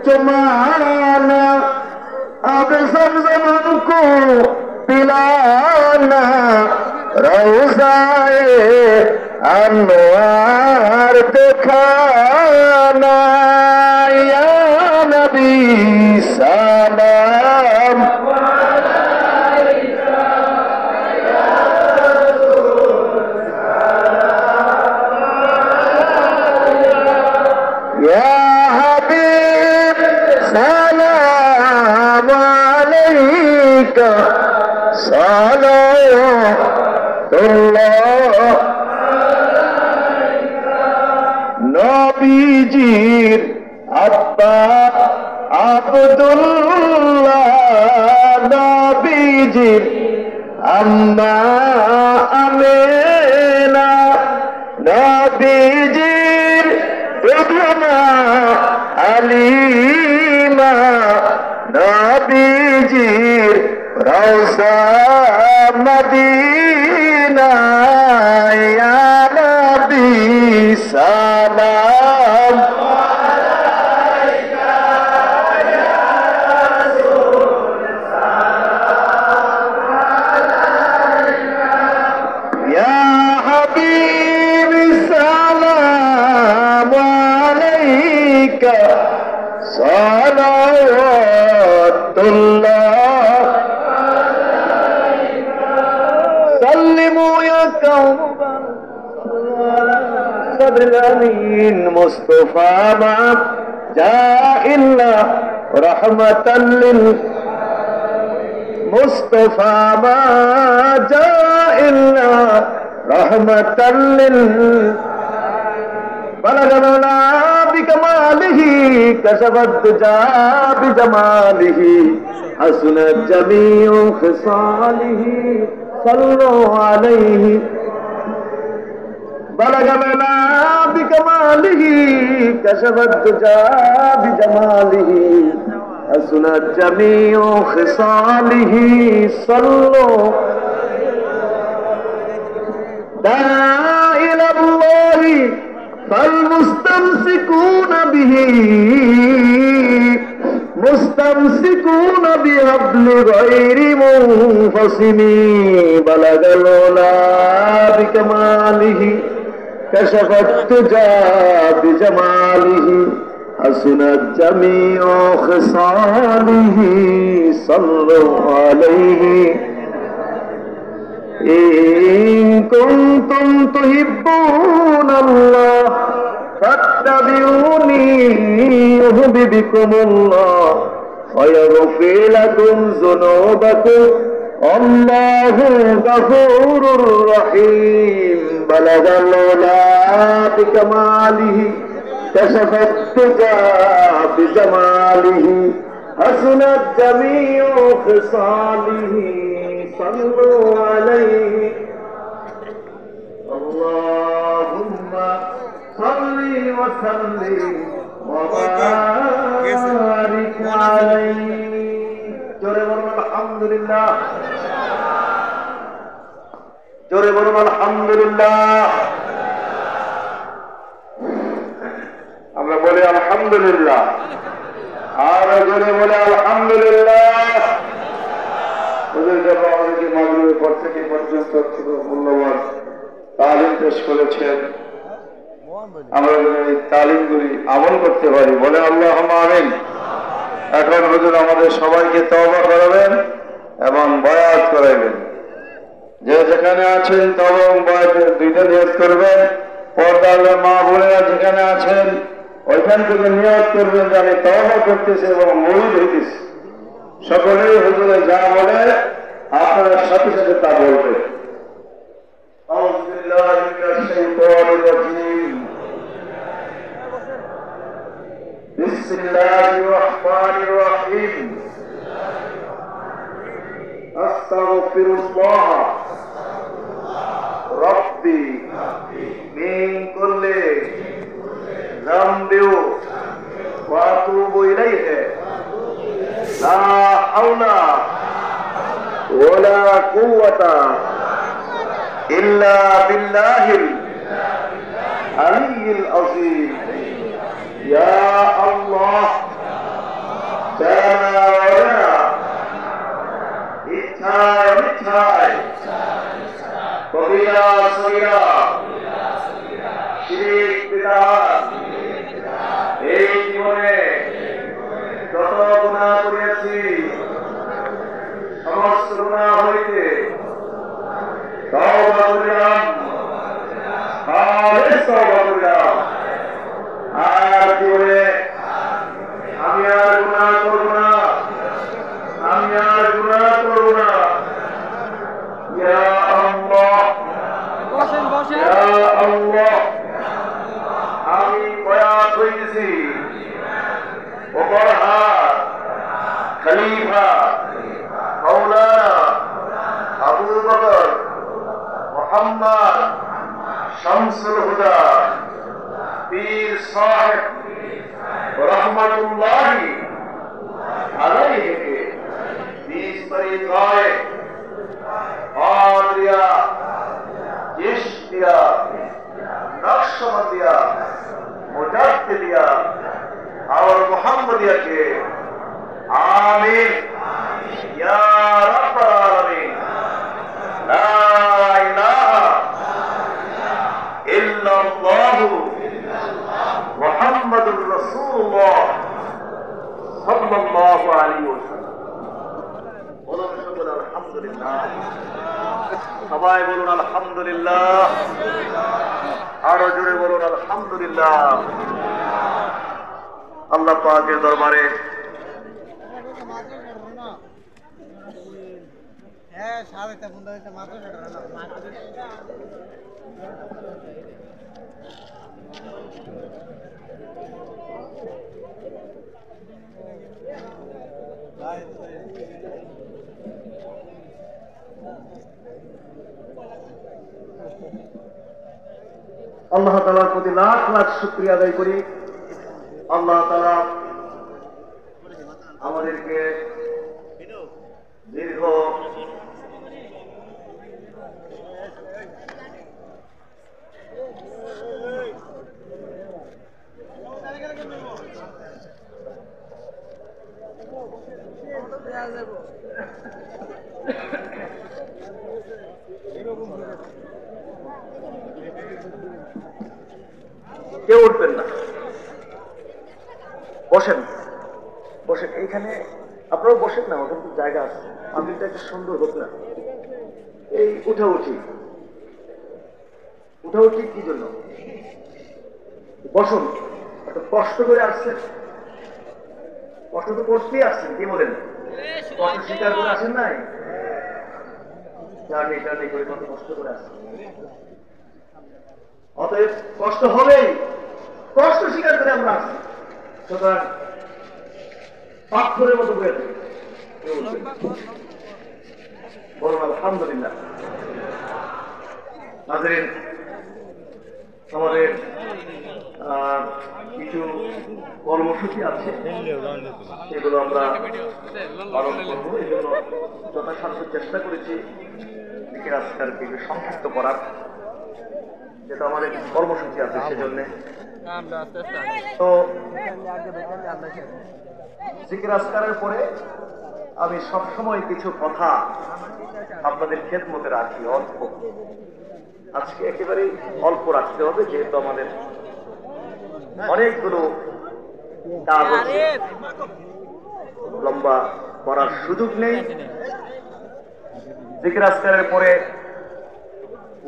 चुमाना अब ज़मज़म को पिलाना रोज़ाए अनवार दिखाना या नबी सलाम নবীজির আব্বা আব্দুল্লাহ, নবীজির আম্মা আমেনা, নবীজির বেগমা আলিমা, নবীজির রওজা মদিনা, ইয়া নবী সালাম আলাইকা ইয়া রাসূল সালাম আলাইকা ইয়া হাবিব সালাম আলাইকা সালাওয়াতুল্লাহ मुस्तफा बाप जा इल्ला रहमतल लिल मुस्तफा मा जा इल्ला रहमतल लिल बलगना बिकमालिही कसबत दुजा बिजमालिही हसनत जमीउ खिसालिही सल्लु अलैहि बलगना बिकमालिही कसबत दुजा बिजमालिही हसनत जमीउ खिसालिही सल्लु दाई इलल्लाहि फलमुस्तमसिकून बिही मुस्तमसिकून बिहब्लि गैरि मुनफसिमी बलगल उला बिकमालिही कशफत तुजा बिजमालिही हसनत जमीउ खिसालिही सल्लु अलैहि इन कुंतुम तुहिब्बूनल्लाह फत्तबिऊनी युहब्बिकुमुल्लाह वयगफिर लकुम ज़ुनूबकुम अल्लाहु गफूरुर रहीम बलगल उला बिकमालिही कशफत तुजा बिजमालिही हसनत जमीउ खिसालिही सल्लु अलैहि अल्लाहुम्मा सल्ली व सल्लिम व बारिक अलैहि जोरे बोलो अल्हम्दुलिल्लाह जोरे बोलो अल्हम्दुलिल्लाह আমরা বলি আলহামদুলিল্লাহ আর জোরে বলে আলহামদুলিল্লাহ ওদের জন্য আমাদেরকে মাগরিবের পর থেকে পর্যন্ত মূল্যবান তালিম পেশ করেছেন আমরা এই তালিমগুলি আমল করতে পারি বলে আল্লাহুম্মা আমিন এখন হুজুর আমাদের সবাইকে তওবা করাবেন এবং বায়াত করাবেন যে যেখানে আছেন তওবা এবং বায়াতের দুইটা নিয়ত করবেন পর্দার মা বোনেরা যেখানে আছেন ওইখান থেকে নিয়ত করবেন যে আমি তওবা করতেছি এবং মুরিদ হইতেছি সকলেই হুজুরে যা বলে আপনারা সাথে সাথে তা বলবেন আউযু বিল্লাহি মিনাশ শাইতানির রাজীম বিসমিল্লাহির রহমানির রহিম আস্তাগফিরুল্লাহ রাব্বি মিন কুল্লি যামবি ওয়া আতুবু ইলাইহি লা হাওলা ওয়ালা কুওয়াতা ইল্লা বিল্লাহিল আলিয়্যিল আযীম। ইয়া আল্লাহ জানা ওয়া ইচ্ছায় মিথ্যায় কবিরা সগীরা শিরক বিদআত এই জীবনে যত গুনাহ করেছি সমস্ত গুনাহ হইতে তওবা করিলাম, খালিস তওবা করিলাম। আর জীবনে আমি আর গুনাহ করব না, আমি আর গুনাহ করব না। ইয়া আল্লাহ ইয়া আল্লাহ আমি বয়াত হইতেছি ওপর হাত খলিফা মাওলানা আবু বকর মুহাম্মদ শামসুল হুদা পীর সাহেব রহমাতুল্লাহি আলাইহি के 20 तरीक़ाए कादरिया चिश्तिया नक्शबंदिया मुजद्दिदिया और मुहम्मदिया के आमीन या रब्बल आलमीन। ला इलाहा इल्लल्लाहु मुहम्मदुर रसूलुल्लाह सल्लल्लाहु अलैहि वसल्लम। বলুন সকলে আলহামদুলিল্লাহ, সবাই বলুন আলহামদুলিল্লাহ, আরো জোরে বলুন আলহামদুলিল্লাহ। আল্লাহ পাকের দরবারে আল্লাহ তাআলার প্রতি লাখ লাখ শুকরিয়া আদায় করি। আল্লাহ তাআলা আমাদেরকে দীর্ঘ কেউ উঠবেন না, বসেন বসেন, এইখানে আপনারাও বসেন না, ওখানে জায়গা আছে, পাবলিকটা একটা সুন্দর হোক না। এই উঠাউঠি কি জন্য? বসুন, এত কষ্ট করে আসছেন, কষ্ট তো করতেই আসছেন, কি বলেন? কষ্ট স্বীকার করে আসেন নাই, জার্নি করে কত কষ্ট করে আসছেন। অতএব কষ্ট হবেই, কষ্ট স্বীকার করে আমরা আসছি। সুতরাং পাথরের মতো হয়ে থাকে। বলুন আলহামদুলিল্লাহ। নাজরীন, আমাদের কিছু কর্মসূচি আছে, সেগুলো আমরা পালন করবো। এই জন্য যথাসাধ্য চেষ্টা করেছি জিকির আজকারকে একটু সংক্ষিপ্ত করার, যেটা আমাদের কর্মসূচি আছে সেজন্য। তো জিকির আজকারের পরে আমি সবসময় কিছু কথা আপনাদের খেদমতে রাখি, অল্প। আজকে একেবারেই অল্প রাখতে হবে, যেহেতু আমাদের অনেকগুলো কাজ আছে, লম্বা করার সুযোগ নেই। জিকির আজকারের পরে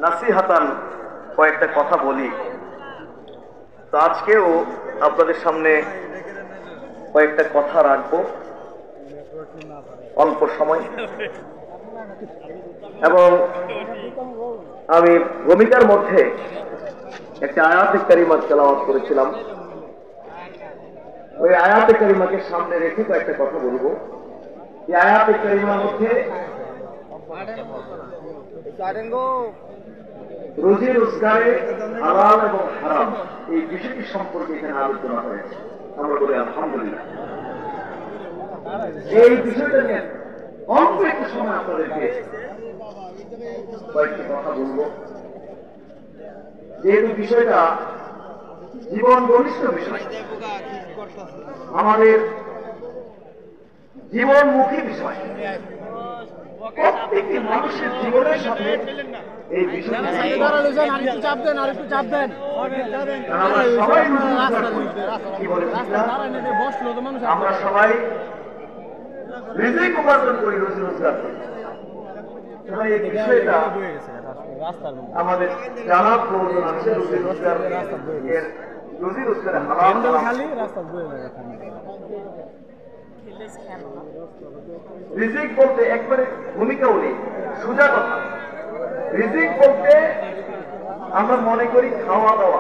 নাসিহাতান কয়েকটা কথা বলি। তো আজকেও আপনাদের সামনে কয়েকটা কথা রাখবো অল্প সময়, এবং আমি ভূমিকার মধ্যে একটা আয়াতে কারিমা তেলাওয়াত করেছিলাম। ওই আয়াতে কারিমাকে সামনে রেখে কয়েকটা কথা বলবো। এই আয়াতে কারিমার মধ্যে রুজি রোজগারে হালাল এবং হারাম এই বিষয়টি সম্পর্কে এখানে আলোচনা হয়েছে। আমরা বলি আলহামদুলিল্লাহ। এই বিষয়টা নিয়ে অল্প একটু সময় আপনাদেরকে কয়েকটি কথা বলবো, যেহেতু বিষয়টা জীবন ঘনিষ্ঠ বিষয়, আমাদের জীবনমুখী বিষয়, প্রত্যেকটি মানুষের জীবনের সাথে এই বিষয়টা আমরা সবাই রিজিক উপার্জন করি, রুজি রোজগার করি। এই বিষয়টা আমাদের জানা প্রয়োজন আছে। রুজি রোজগার রিজিক বলতে একবারে ভূমিকাও নেই, সোজা কথা। রিজিক বলতে আমরা মনে করি খাওয়া দাওয়া,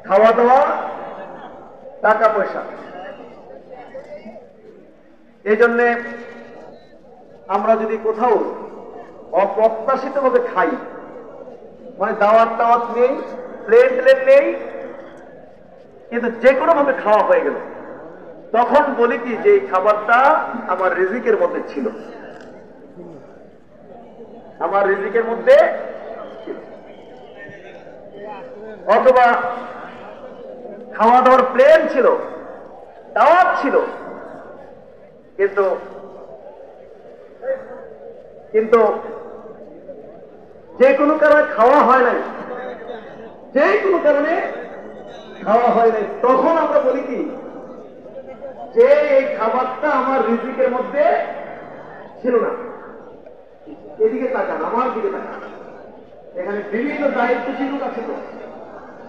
খাওয়া দাওয়া, টাকা পয়সা। এই জন্যে আমরা যদি কোথাও অপ্রত্যাশিত ভাবে খাই, মানে দাওয়াত টাওয়াত নেই, প্লেন প্লেন নেই, কিন্তু যে কোনো ভাবে খাওয়া হয়ে গেল, তখন বলি কি যে এই খাবারটা আমার রিজিকের মধ্যে ছিল, আমার রিজিকের মধ্যে ছিল। অথবা খাওয়া দাওয়ার প্লেন ছিল, দাওয়াত ছিল, কিন্তু যে কোনো কারণে খাওয়া হয় নাই, যে কোনো কারণে খাওয়া হয় নাই, তখন আমরা বলি কি যে এই খাবারটা আমার রিজিকের মধ্যে ছিল না। এদিকে তাকান, আমার দিকে তাকান। এখানে বিভিন্ন দায়িত্বশীল লোক আছে, তো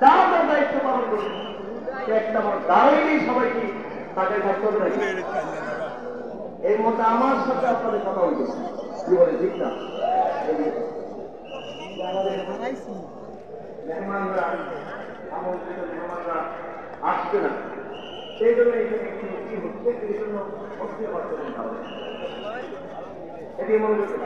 যার দায়িত্ব পালন করবে। একটা আমার দাঁড়িয়ে সবাই কি তাকে থাকতে হবে নাকি? এই মতো আমার সাথে আপনাদের কথা হইতেছে, কি বলে ঠিক না? মেহমানরা আমন্ত্রিত মেহমানরা আসবে না, সেই জন্য এখানে কি হচ্ছে, এই জন্য অস্থির বার্তা হবে। এটি মনে করতে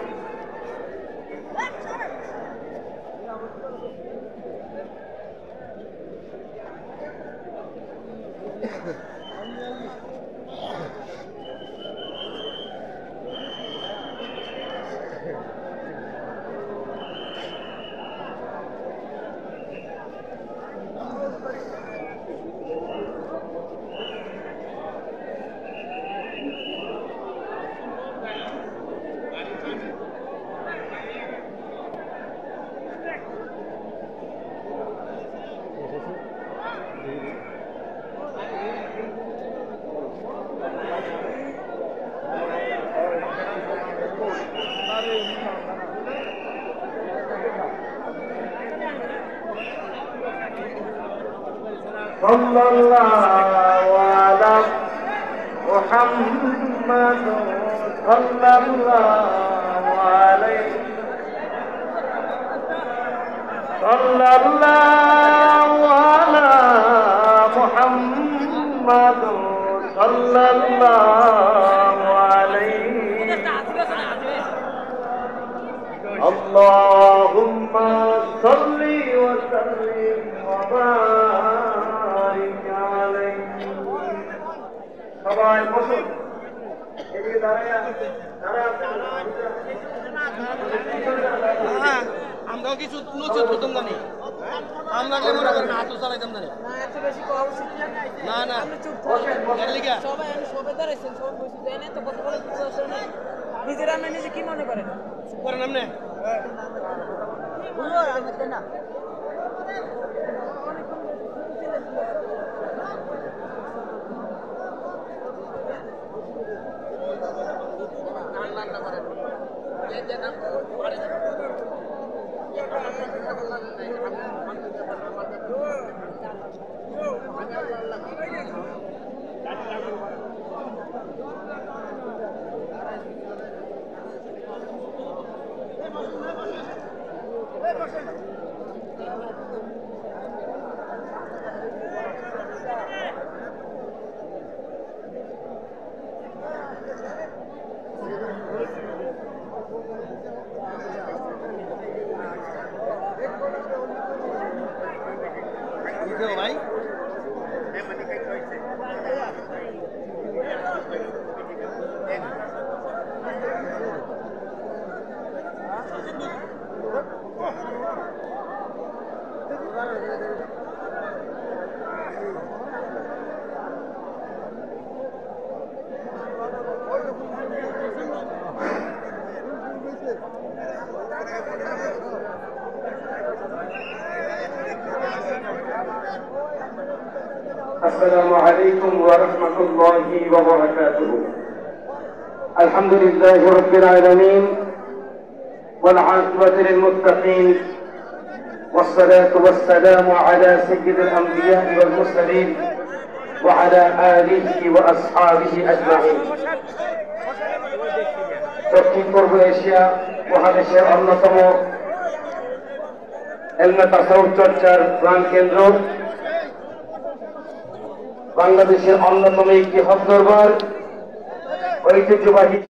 সাল্লাল্লাহু আলা মুহাম্মাদ সাল্লাল্লাহু আলাইহি সাল্লাল্লাহু আলা মুহাম্মাদ সাল্লাল্লাহু আলাইহি আল্লাহুম্মা সাল্লি ওয়া সাল্লিম ওয়া বারিক আলাইহি। সবাই বসুন, এদিকে দাঁড়ায় আমরাও কিছু নচিত হতাম জানি, আমরা মনে করেন হাতও চালাইতাম জানি না না নিজেরা নিজে কি মনে করেন করেন আপনি না السلام عليكم ورحمة الله وبركاته. الحمد لله رب العالمين والعاقبة للمتقين والصلاة والسلام على سيد الأنبياء والمرسلين وعلى آله وأصحابه أجمعين. দক্ষিণ পূর্ব এশিয়া মহাদেশের অন্যতম এলমে তাসাউফ চর্চার প্রাণ কেন্দ্র, বাংলাদেশের অন্যতম একটি হক দরবার, ঐতিহ্যবাহী